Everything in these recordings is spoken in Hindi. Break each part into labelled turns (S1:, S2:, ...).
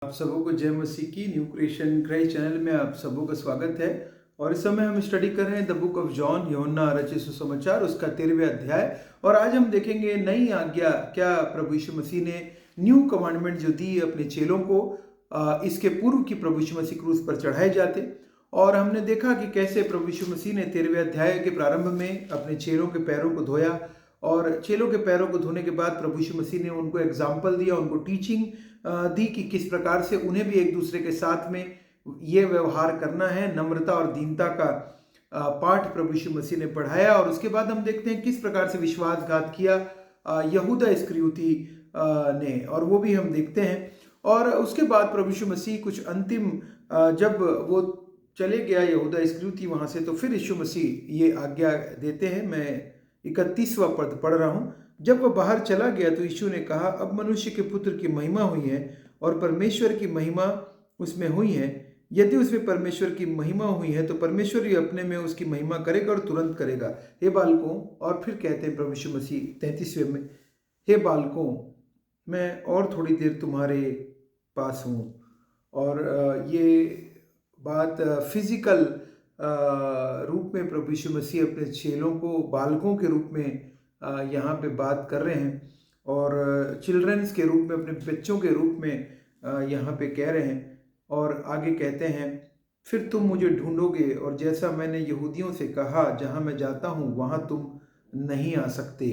S1: आप सबों को जय मसीह की न्यू क्रिएशन क्राइस्ट चैनल में आप सबों का स्वागत है। और इस समय हम स्टडी कर रहे हैं द बुक ऑफ जॉन, यूहन्ना रचित सुसमाचार, उसका 13वां अध्याय। और आज हम देखेंगे नई आज्ञा, क्या प्रभु यीशु मसीह ने न्यू कमांडमेंट जो दी अपने चेलों को। इसके पूर्व की प्रभु यीशु मसीह क्रूस पर चढ़ाए जाते, और हमने देखा कि कैसे प्रभु यीशु मसीह ने 13वें अध्याय के प्रारंभ में अपने चेलों के पैरों को धोया, और चेलों के पैरों को धोने के बाद प्रभु यीशु मसीह ने उनको एग्जाम्पल दिया, उनको टीचिंग दी कि किस प्रकार से उन्हें भी एक दूसरे के साथ में ये व्यवहार करना है। नम्रता और दीनता का पाठ प्रभु यीशु मसीह ने पढ़ाया। और उसके बाद हम देखते हैं किस प्रकार से विश्वासघात किया यहूदा इस्करियोती ने, और वो भी हम देखते हैं। और उसके बाद प्रभु यीशु मसीह कुछ अंतिम, जब वो चले गया यहूदा इस्करियोती वहां से, तो फिर यीशु मसीह ये आज्ञा देते हैं। मैं 31वां पद पढ़ रहा हूं। जब वह बाहर चला गया तो यीशु ने कहा, अब मनुष्य के पुत्र की महिमा हुई है और परमेश्वर की महिमा उसमें हुई है। यदि उसमें परमेश्वर की महिमा हुई है तो परमेश्वर ही अपने में उसकी महिमा करेगा और तुरंत करेगा। हे बालकों, और फिर कहते हैं प्रभु यीशु मसीह 33वें में, हे बालकों, मैं और थोड़ी देर तुम्हारे पास हूँ। और ये बात फिजिकल रूप में प्रभु यीशु मसीह अपने चेलों को बालकों के रूप में यहाँ पे बात कर रहे हैं, और चिल्ड्रंस के रूप में, अपने बच्चों के रूप में यहाँ पे कह रहे हैं। और आगे कहते हैं, फिर तुम मुझे ढूंढोगे, और जैसा मैंने यहूदियों से कहा, जहाँ मैं जाता हूँ वहाँ तुम नहीं आ सकते।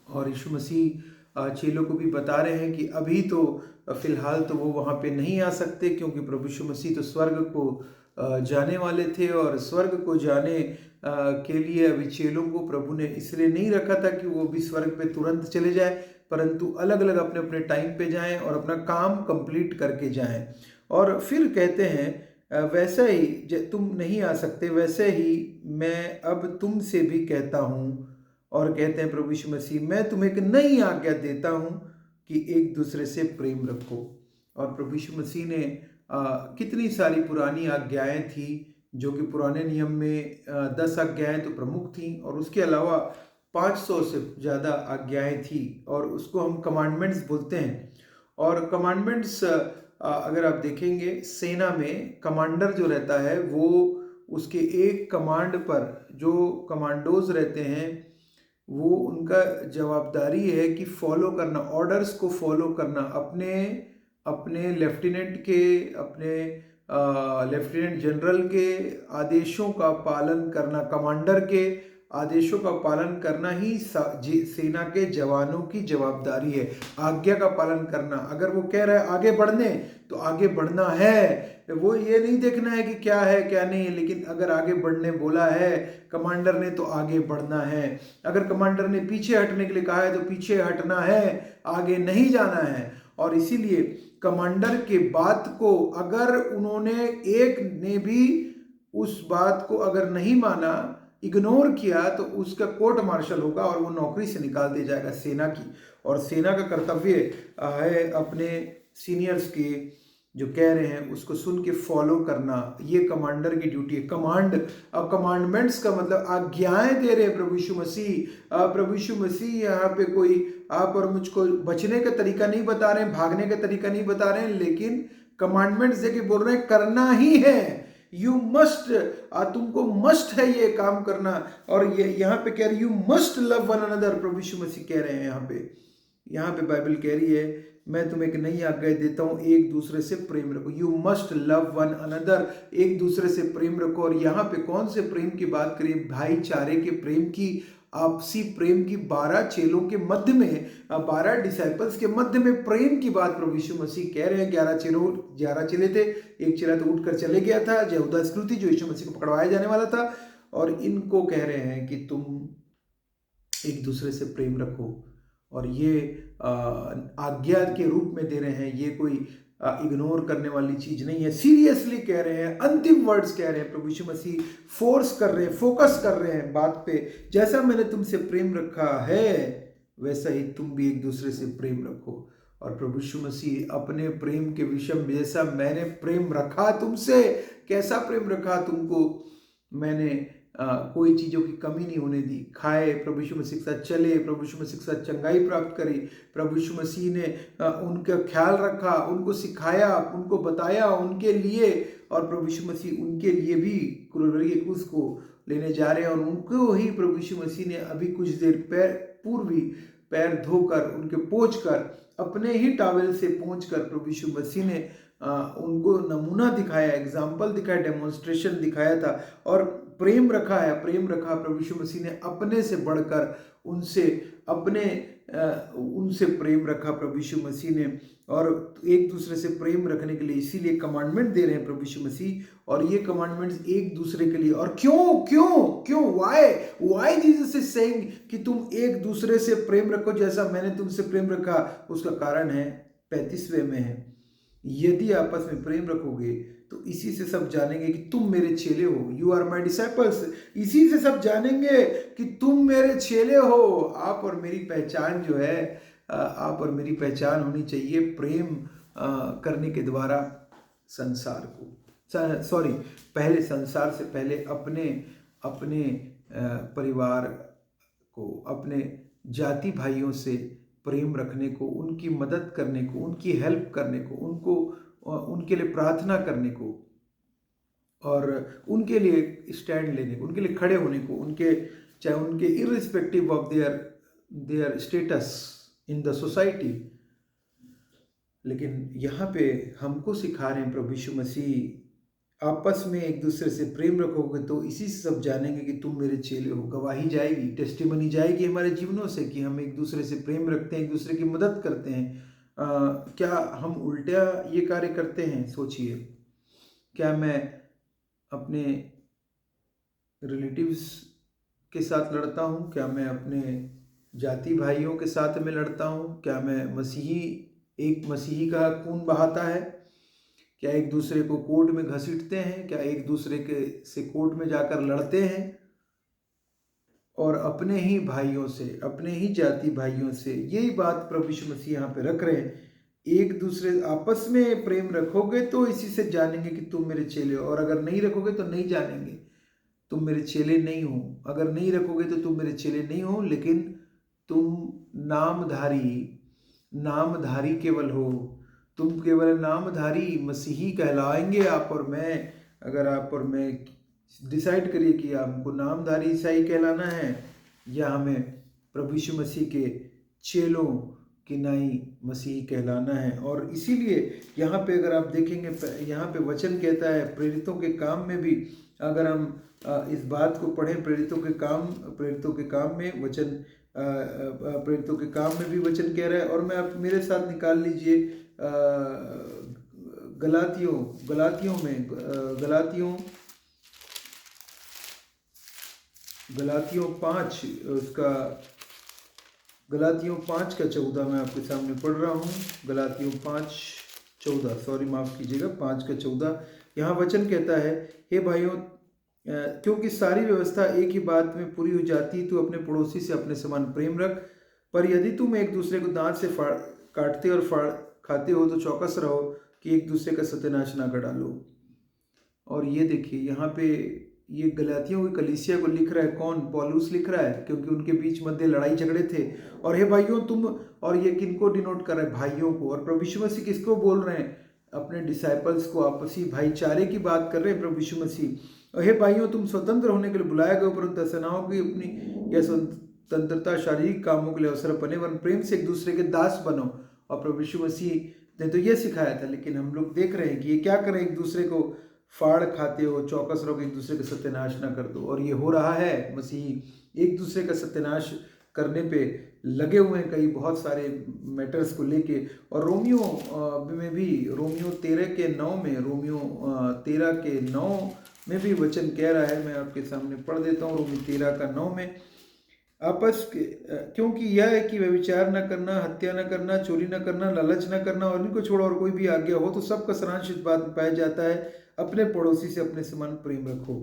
S1: और यीशु मसीह चेलों को भी बता रहे हैं कि अभी तो फिलहाल तो वो वहाँ पे नहीं आ सकते, क्योंकि प्रभु यीशु मसीह तो स्वर्ग को जाने वाले थे। और स्वर्ग को जाने के लिए अभी चेलों को प्रभु ने इसलिए नहीं रखा था कि वो भी स्वर्ग पे तुरंत चले जाए, परंतु अलग अलग अपने अपने टाइम पे जाएं और अपना काम कंप्लीट करके जाएं। और फिर कहते हैं, वैसा ही तुम नहीं आ सकते, वैसे ही मैं अब तुमसे भी कहता हूँ। और कहते हैं प्रभु यीशु मसीह, मैं तुम्हें एक नई आज्ञा देता हूँ कि एक दूसरे से प्रेम रखो। और प्रभु यीशु मसीह ने कितनी सारी पुरानी आज्ञाएं थी, जो कि पुराने नियम में 10 आज्ञाएं तो प्रमुख थी, और उसके अलावा 500 से ज़्यादा आज्ञाएं थी, और उसको हम कमांडमेंट्स बोलते हैं। और कमांडमेंट्स अगर आप देखेंगे, सेना में कमांडर जो रहता है वो उसके एक कमांड पर जो कमांडोज रहते हैं, वो उनका जवाबदारी है कि फॉलो करना, ऑर्डर्स को फॉलो करना, अपने अपने लेफ्टिनेंट के, अपने लेफ्टिनेंट जनरल के आदेशों का पालन करना, कमांडर के आदेशों का पालन करना ही सेना के जवानों की जवाबदारी है। आज्ञा का पालन करना, अगर वो कह रहा है आगे बढ़ने तो आगे बढ़ना है, वो ये नहीं देखना है कि क्या है क्या नहीं है, लेकिन अगर आगे बढ़ने बोला है कमांडर ने तो आगे बढ़ना है। अगर कमांडर ने पीछे हटने के लिए कहा है तो पीछे हटना है, आगे नहीं जाना है। और इसीलिए कमांडर के बात को अगर उन्होंने, एक ने भी उस बात को अगर नहीं माना, इग्नोर किया, तो उसका कोर्ट मार्शल होगा और वो नौकरी से निकाल दिया जाएगा सेना की। और सेना का कर्तव्य है अपने सीनियर्स के जो कह रहे हैं उसको सुन के फॉलो करना, ये कमांडर की ड्यूटी है। कमांड, अब कमांडमेंट्स का मतलब आज्ञाएं दे रहे हैं प्रभु यीशु मसीह। प्रभु यीशु मसीह यहाँ पे कोई आप और मुझको बचने का तरीका नहीं बता रहे हैं, भागने का तरीका नहीं बता रहे हैं, लेकिन कमांडमेंट्स देके बोल रहे हैं करना ही है। यू मस्ट, तुमको मस्ट है ये काम करना। और ये यहाँ पे कह रही, you must love one another, प्रभु यीशु मसीह कह रहे हैं यहाँ पे बाइबल कह रही है, मैं तुम्हें एक नई आज्ञा देता हूँ, एक दूसरे से प्रेम रखो। You must love one another, एक दूसरे से प्रेम रखो। और यहाँ पे कौन से प्रेम की बात करें? भाईचारे के प्रेम की, आपसी प्रेम की। 12 चेलों के मध्य में, 12 डिसाइपल्स के मध्य में प्रेम की बात प्रभु यीशु मसीह कह रहे हैं। 11 चेले थे, एक चेला तो उठकर चले गया था, यहूदा इस्करियोती, जो यीशु मसीह को पकड़वाया जाने वाला था। और इनको कह रहे हैं कि तुम एक दूसरे से प्रेम रखो, और ये आज्ञा के रूप में दे रहे हैं। ये कोई इग्नोर करने वाली चीज नहीं है, सीरियसली कह रहे हैं, अंतिम वर्ड्स कह रहे हैं प्रभु यीशु मसीह, फोर्स कर रहे हैं, फोकस कर रहे हैं बात पे। जैसा मैंने तुमसे प्रेम रखा है वैसा ही तुम भी एक दूसरे से प्रेम रखो। और प्रभु यीशु मसीह अपने प्रेम के विषय में, जैसा मैंने प्रेम रखा तुमसे, कैसा प्रेम रखा तुमको मैंने, कोई चीज़ों की कमी नहीं होने दी, खाए, प्रभु यीशु मसीह के साथ चले, प्रभु यीशु मसीह के साथ चंगाई प्राप्त करी, प्रभु यीशु मसीह ने उनका ख्याल रखा, उनको सिखाया, उनको बताया उनके लिए, और प्रभु यीशु मसीह उनके लिए भी क्रूस के क्रूस को लेने जा रहे हैं। और उनको ही प्रभु यीशु मसीह ने अभी कुछ देर पूर्व ही पैर धोकर, उनके पोंछ कर, अपने ही टॉवेल से पोंछ कर प्रभु यीशु मसीह ने उनको नमूना दिखाया, एग्जाम्पल दिखाया, डेमोन्स्ट्रेशन दिखाया था, और प्रेम रखा है, प्रेम रखा प्रभु यीशु मसीह ने अपने से बढ़कर उनसे उनसे प्रेम रखा प्रभु यीशु मसीह ने, और एक दूसरे से प्रेम रखने के लिए इसीलिए कमांडमेंट दे रहे हैं प्रभु यीशु मसीह, और ये कमांडमेंट्स एक दूसरे के लिए। और क्यों क्यों क्यों वाई जीसस इज सेइंग कि तुम एक दूसरे से प्रेम रखो जैसा मैंने तुमसे प्रेम रखा? उसका कारण है 35वें में है, यदि आपस में प्रेम रखोगे तो इसी से सब जानेंगे कि तुम मेरे चेले हो, यू आर माई डिसाइपल्स। इसी से सब जानेंगे कि तुम मेरे चेले हो। आप और मेरी पहचान जो है, आप और मेरी पहचान होनी चाहिए प्रेम करने के द्वारा संसार को, सॉरी, पहले संसार से पहले अपने परिवार को, अपने जाति भाइयों से प्रेम रखने को, उनकी मदद करने को, उनकी हेल्प करने को, उनके लिए प्रार्थना करने को, और उनके लिए स्टैंड लेने को, उनके लिए खड़े होने को, चाहे उनके irrespective of their status in the society. लेकिन यहाँ पे हमको सिखा रहे हैं प्रभु यीशु मसीह, आपस में एक दूसरे से प्रेम रखोगे तो इसी से सब जानेंगे कि तुम मेरे चेले हो। गवाही जाएगी, टेस्टिमनी जाएगी हमारे जीवनों से कि हम एक दूसरे से प्रेम रखते हैं, एक दूसरे की मदद करते हैं। क्या हम उल्टा ये कार्य करते हैं? सोचिए, क्या मैं अपने रिलेटिव्स के साथ लड़ता हूँ? क्या मैं अपने जाति भाइयों के साथ में लड़ता हूँ? क्या मैं एक मसीही का खून बहाता है? क्या एक दूसरे को कोर्ट में घसीटते हैं? क्या एक दूसरे से कोर्ट में जाकर लड़ते हैं? और अपने ही भाइयों से, अपने ही जाति भाइयों से, यही बात प्रभु यीशु मसीह यहाँ पे रख रहे हैं। एक दूसरे आपस में प्रेम रखोगे तो इसी से जानेंगे कि तुम मेरे चेले हो, और अगर नहीं रखोगे तो नहीं जानेंगे, तुम मेरे चेले नहीं हो। अगर नहीं रखोगे तो तुम मेरे चेले नहीं हो, लेकिन तुम नामधारी केवल हो, तुम केवल नामधारी मसीही कहलाएंगे। आप और मैं, अगर आप और मैं डिसाइड करिए कि हमको नामधारी ईसाई कहलाना है या हमें प्रभु यीशु मसीह के चेलों की नाई मसीही कहलाना है। और इसीलिए यहाँ पे अगर आप देखेंगे, यहाँ पे वचन कहता है प्रेरितों के काम में भी, अगर हम इस बात को पढ़ें, प्रेरितों के काम में वचन, प्रेरितों के काम में भी वचन कह रहा है। और मैं आप मेरे साथ निकाल लीजिए गलातियों 5, उसका गलातियों 5 का 14 मैं आपके सामने पढ़ रहा हूँ। गलातियों 5:14, सॉरी माफ़ कीजिएगा, 5 का 14। यहाँ वचन कहता है, हे भाइयों, क्योंकि सारी व्यवस्था एक ही बात में पूरी हो जाती, तू अपने पड़ोसी से अपने समान प्रेम रख। पर यदि तुम एक दूसरे को दांत से काटते और फाड़ खाते हो तो चौकस रहो कि एक दूसरे का सत्यानाश ना कर डालो। और ये देखिए, यहाँ पे ये गलातियों की कलीसिया को लिख रहा है कौन? पौलुस लिख रहा है, क्योंकि उनके बीच मध्य लड़ाई झगड़े थे। और हे भाइयों तुम, और ये किनको डिनोट कर रहा है? भाइयों को। और प्रभु यीशु मसीह किसको बोल रहे हैं? अपने डिसाइपल्स को, आपसी भाईचारे की बात कर रहे हैं प्रभु यीशु मसीह। और हे भाइयों तुम स्वतंत्र होने के लिए बुलाया गए, परंतु सेनाओं की अपनी यह स्वतंत्रता शारीरिक कामों के लिए अवसर बने, वरन प्रेम से एक दूसरे के दास बनो। और प्रभु यीशु मसीह ने तो ये सिखाया था, लेकिन हम लोग देख रहे हैं कि ये क्या करें, एक दूसरे को फाड़ खाते हो, चौकस रहो, एक दूसरे का सत्यानाश ना कर दो। और ये हो रहा है, मसीही एक दूसरे का सत्यानाश करने पे लगे हुए हैं, कई बहुत सारे मैटर्स को लेके। और रोमियो में भी, रोमियो 13:9 में भी वचन कह रहा है, मैं आपके सामने पढ़ देता हूँ। रोमियो 13:9 में, क्योंकि यह है कि व्यभिचार न करना, हत्या न करना, चोरी न करना, लालच न करना, और इनको छोड़ो और कोई भी आज्ञा हो तो सबका सारांश इस बात में पाया जाता है, अपने पड़ोसी से अपने समान प्रेम रखो।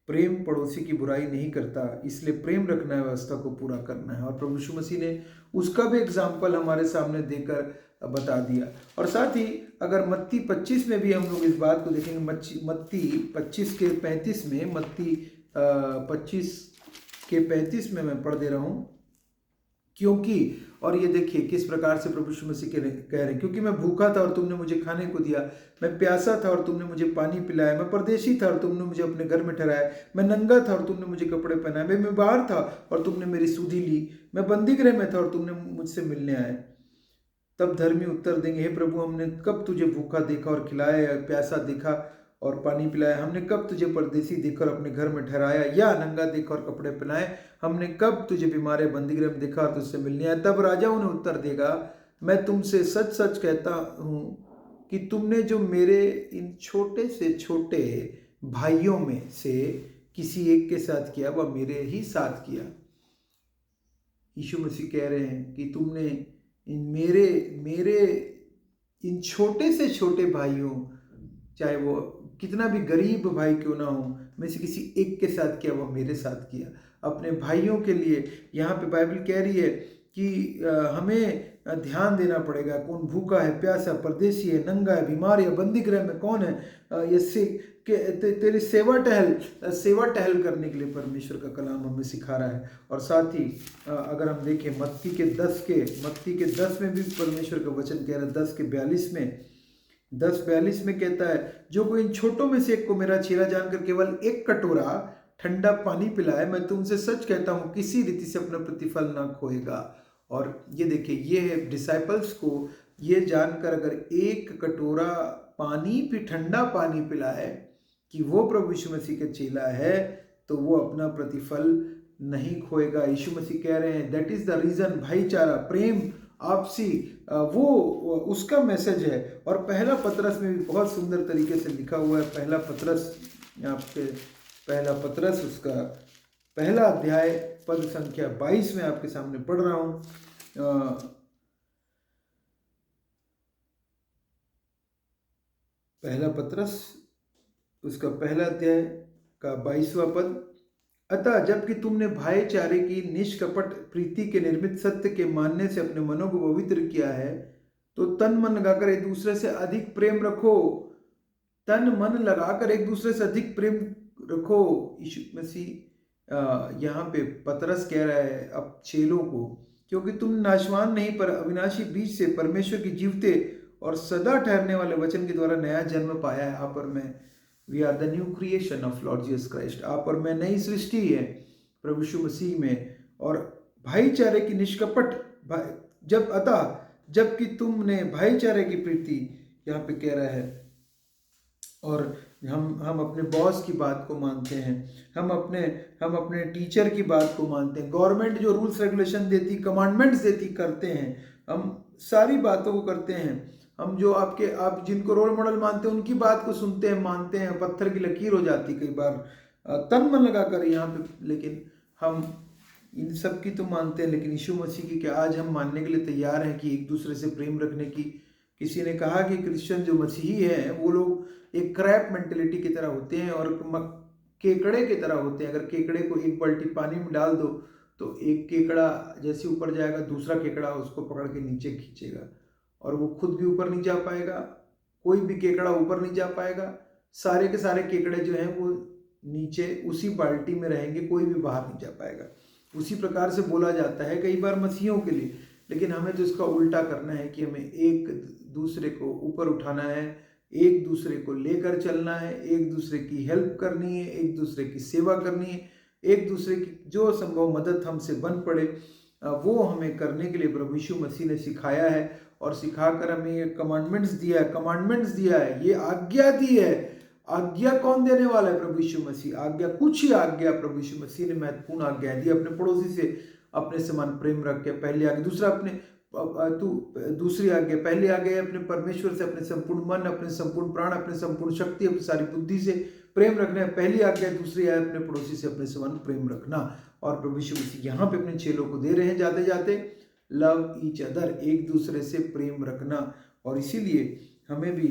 S1: प्रेम पड़ोसी की बुराई नहीं करता, इसलिए प्रेम रखना है, व्यवस्था को पूरा करना है। और प्रभु यीशु मसीह ने उसका भी एग्जाम्पल हमारे सामने देकर बता दिया। और साथ ही अगर मत्ती 25 में भी हम लोग इस बात को देखेंगे, मत्ती 25 के 35 में, मत्ती 25:35 में मैं पढ़ दे रहा हूँ। क्योंकि, और ये देखिए किस प्रकार से प्रभु यीशु मसीह कह रहे हैं, क्योंकि मैं भूखा था और तुमने मुझे खाने को दिया, मैं प्यासा था और तुमने मुझे पानी पिलाया, मैं परदेशी था और तुमने मुझे अपने घर में ठहराया, मैं नंगा था और तुमने मुझे कपड़े पहनाए, मैं बीमार था और तुमने मेरी सुधि ली, मैं बंदी गृह में था और तुमने मुझसे मिलने आए। तब धर्मी उत्तर देंगे, हे प्रभु, हमने कब तुझे भूखा देखा और खिलाया, प्यासा देखा और पानी पिलाया? हमने कब तुझे परदेसी देखकर अपने घर में ठहराया, या नंगा देखकर और कपड़े पहनाए? हमने कब तुझे बीमार बंदीगृह में देखा और तुझसे मिलने आया? तब राजा उन्हें उत्तर देगा, मैं तुमसे सच सच कहता हूँ कि तुमने जो मेरे इन छोटे से छोटे भाइयों में से किसी एक के साथ किया, वह मेरे ही साथ किया। यीशु मसीह कह रहे हैं कि तुमने मेरे इन छोटे से छोटे भाइयों, चाहे वो कितना भी गरीब भाई क्यों ना हो, में से किसी एक के साथ किया, वो मेरे साथ किया। अपने भाइयों के लिए यहाँ पे बाइबल कह रही है कि हमें ध्यान देना पड़ेगा, कौन भूखा है, प्यासा, परदेसी है, नंगा है, बीमार है, बंदी गृह में कौन है। ये तेरी सेवा टहल करने के लिए परमेश्वर का कलाम हमें सिखा रहा है। और साथ ही अगर हम देखें मत्ती के 10 में भी परमेश्वर का वचन कह रहा है, 10:42 में कहता है, जो कोई इन छोटों में से एक को मेरा चेला जानकर केवल एक कटोरा ठंडा पानी पिलाए, मैं तुमसे सच कहता हूँ किसी रीति से अपना प्रतिफल ना खोएगा। और ये देखिए, ये है डिसाइपल्स को ये जानकर, अगर एक कटोरा पानी भी ठंडा पानी पिलाए कि वो प्रभु यीशु मसीह का चेला है, तो वो अपना प्रतिफल नहीं खोएगा। यीशु मसीह कह रहे हैं दैट इज द रीजन, भाईचारा, प्रेम, आपसी, वो उसका मैसेज है। और पहला पतरस में भी बहुत सुंदर तरीके से लिखा हुआ है। पहला पतरस उसका पहला अध्याय पद संख्या 22 में आपके सामने पढ़ रहा हूँ। पहला पतरस उसका पहला अध्याय का 22वां पद, अतः जबकि तुमने भाईचारे की निष्कपट प्रीति के निर्मित सत्य के मानने से अपने मनों को पवित्र किया है, तो तन मन लगाकर एक दूसरे से अधिक प्रेम रखो। तन मन लगाकर एक दूसरे से अधिक प्रेम रखो। यीशु मसीह यहाँ पे पतरस कह रहा है अब चेलों को, क्योंकि तुम नाशवान नहीं पर अविनाशी बीज से परमेश्वर की जीवते और सदा ठहरने वाले वचन के द्वारा नया जन्म पाया है। आप और मैं, we are the new creation of Lord Jesus Christ. आप और मैं नई सृष्टि है प्रभु यीशु मसीह में। और भाईचारे की निष्कपट जबकि तुमने भाईचारे की प्रीति, यहाँ पे कह रहा है, और हम अपने बॉस की बात को मानते हैं, हम अपने टीचर की बात को मानते हैं, गवर्नमेंट जो रूल्स रेगुलेशन देती, कमांडमेंट्स देती, करते हैं, हम सारी बातों को करते हैं। हम जो आप जिनको रोल मॉडल मानते हैं उनकी बात को सुनते हैं, मानते हैं, पत्थर की लकीर हो जाती कई बार तन मन लगा कर यहाँ पे। लेकिन हम इन सब की तो मानते हैं, लेकिन यीशु मसीह की क्या आज हम मानने के लिए तैयार हैं कि एक दूसरे से प्रेम रखने की? किसी ने कहा कि क्रिश्चियन जो मसीही है वो लोग एक क्रैप मेंटेलिटी की तरह होते हैं और केकड़े की तरह होते हैं। अगर केकड़े को एक बाल्टी पानी में डाल दो तो एक केकड़ा जैसे ऊपर जाएगा, दूसरा केकड़ा उसको पकड़ के नीचे खींचेगा और वो खुद भी ऊपर नहीं जा पाएगा, कोई भी केकड़ा ऊपर नहीं जा पाएगा। सारे के सारे केकड़े जो हैं वो नीचे उसी बाल्टी में रहेंगे, कोई भी बाहर नहीं जा पाएगा। उसी प्रकार से बोला जाता है कई बार मसीहियों के लिए, लेकिन हमें तो इसका उल्टा करना है कि हमें एक दूसरे को ऊपर उठाना है, एक दूसरे को लेकर चलना है, एक दूसरे की हेल्प करनी है, एक दूसरे की सेवा करनी है, एक दूसरे की जो संभव मदद हमसे बन पड़े वो हमें करने के लिए प्रभु यीशु मसीह ने सिखाया है। और सिखाकर हमें ये कमांडमेंट्स दिया है, ये आज्ञा दी है। आज्ञा कौन देने वाला है? प्रभु यीशु मसीह। आज्ञा, कुछ ही आज्ञा प्रभु यीशु मसीह ने महत्वपूर्ण आज्ञा दी। अपने पड़ोसी से अपने समान प्रेम रख के, पहली आज्ञा। दूसरी आज्ञा, पहली आज्ञा है अपने परमेश्वर से अपने संपूर्ण मन, अपने संपूर्ण प्राण, अपने संपूर्ण शक्ति, अपनी सारी बुद्धि से प्रेम रखना है, पहली आज्ञा। दूसरी है अपने पड़ोसी से अपने समान प्रेम रखना। और प्रभु यीशु मसीह यहाँ पे अपने चेलों को दे रहे हैं जाते जाते, लव ईच अदर, एक दूसरे से प्रेम रखना। और इसीलिए हमें भी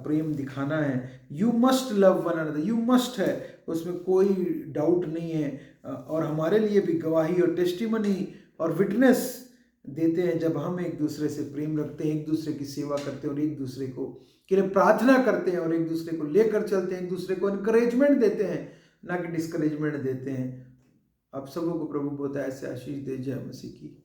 S1: प्रेम दिखाना है। You must love one another, you must है, उसमें कोई डाउट नहीं है। और हमारे लिए भी गवाही और टेस्टिमनी और विटनेस देते हैं जब हम एक दूसरे से प्रेम रखते हैं, एक दूसरे की सेवा करते हैं और एक दूसरे को के लिए प्रार्थना करते हैं और एक दूसरे को लेकर चलते हैं, एक दूसरे को इनकरेजमेंट देते हैं। ना कि डिस्करेजमेंट देते हैं। आप सबों को प्रभु बहुत ऐसे आशीष दे। जय मसीह की।